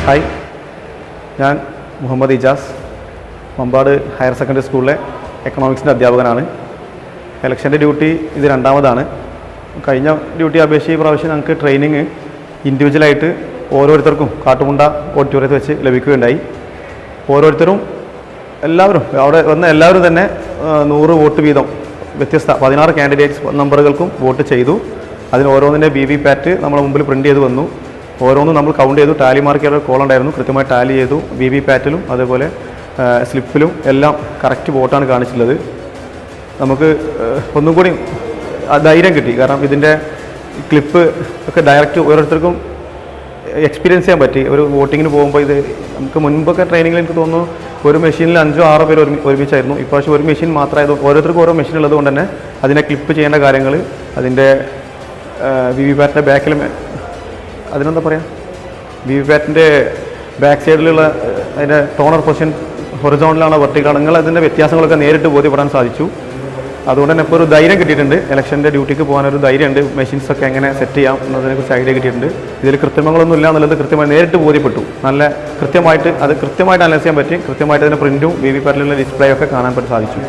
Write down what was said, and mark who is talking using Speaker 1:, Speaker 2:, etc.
Speaker 1: Hi, ഞാൻ Muhammad Ijaz, Mambad higher secondary സ്കൂളിലെ എക്കണോമിക്സിൻ്റെ അധ്യാപകനാണ്. ഇലക്ഷൻ്റെ ഡ്യൂട്ടി ഇത് രണ്ടാമതാണ്. കഴിഞ്ഞ ഡ്യൂട്ടി അപേക്ഷിച്ച് പ്രാവശ്യം ഞങ്ങൾക്ക് ട്രെയിനിങ് ഇൻഡിവിജ്വലായിട്ട് ഓരോരുത്തർക്കും കാട്ടുമുണ്ട ഓഡിറ്റോറിയത്തിൽ വെച്ച് ലഭിക്കുകയുണ്ടായി. ഓരോരുത്തരും എല്ലാവരും അവിടെ വന്ന എല്ലാവരും തന്നെ 100 വോട്ട് വീതം വ്യത്യസ്ത 16 കാൻഡിഡേറ്റ്സ് നമ്പറുകൾക്കും വോട്ട് ചെയ്തു. അതിന് ഓരോന്നിൻ്റെ VVPAT നമ്മുടെ മുമ്പിൽ പ്രിൻ്റ് ചെയ്ത് വന്നു. ഓരോന്നും നമ്മൾ കൗണ്ട് ചെയ്തു. ടാലി മാർക്ക് ചെയ്ത കോൾ ഉണ്ടായിരുന്നു, കൃത്യമായി ടാലി ചെയ്തു. VVPATലും അതേപോലെ സ്ലിപ്പിലും എല്ലാം കറക്റ്റ് വോട്ടാണ് കാണിച്ചിട്ടുള്ളത്. നമുക്ക് ഒന്നും കൂടി ധൈര്യം കിട്ടി. കാരണം ഇതിൻ്റെ ക്ലിപ്പ് ഒക്കെ ഡയറക്റ്റ് ഓരോരുത്തർക്കും എക്സ്പീരിയൻസ് ചെയ്യാൻ പറ്റി. ഒരു വോട്ടിങ്ങിന് പോകുമ്പോൾ ഇത് നമുക്ക് മുൻപൊക്കെ ട്രെയിനിങ്ങിൽ എനിക്ക് തോന്നുന്നു ഒരു മെഷീനിൽ 5-6 പേര് ഒരുമിച്ചായിരുന്നു. ഇപ്രാവശ്യം ഒരു മെഷീൻ മാത്രമായത് ഓരോരുത്തർക്കും ഓരോ മെഷീൻ ഉള്ളത് കൊണ്ട് തന്നെ അതിനെ ക്ലിപ്പ് ചെയ്യേണ്ട കാര്യങ്ങൾ, അതിൻ്റെ VVPATൻ്റെ ബാക്കിലും അതിനെന്താ പറയുക, VVPATൻ്റെ ബാക്ക് സൈഡിലുള്ള അതിൻ്റെ ടോണർ പൊസിഷൻ ഹൊറിസോണ്ടലാണോ വെർട്ടിക്കലാണോ, നിങ്ങൾ അതിൻ്റെ വ്യത്യാസങ്ങളൊക്കെ നേരിട്ട് ബോധ്യപ്പെടാൻ സാധിച്ചു. അതുകൊണ്ട് തന്നെ ഇപ്പോൾ ഒരു ധൈര്യം കിട്ടിയിട്ടുണ്ട്. ഇലക്ഷൻ്റെ ഡ്യൂട്ടിക്ക് പോകാനൊരു ധൈര്യമുണ്ട്. മെഷീൻസൊക്കെ എങ്ങനെ സെറ്റ് ചെയ്യാം എന്നതിനെക്കുറിച്ച് ഐഡിയ കിട്ടിയിട്ടുണ്ട്. ഇതിൽ കൃത്രിമങ്ങളൊന്നും ഇല്ല എന്നുള്ളത് കൃത്യമായി നേരിട്ട് ബോധ്യപ്പെട്ടു. നല്ല കൃത്യമായിട്ട് അനലൈസ് ചെയ്യാൻ പറ്റി. കൃത്യമായിട്ട് അതിൻ്റെ പ്രിൻറ്റും VVPATലുള്ള ഡിസ്പ്ലേ ഒക്കെ കാണാൻ സാധിച്ചു.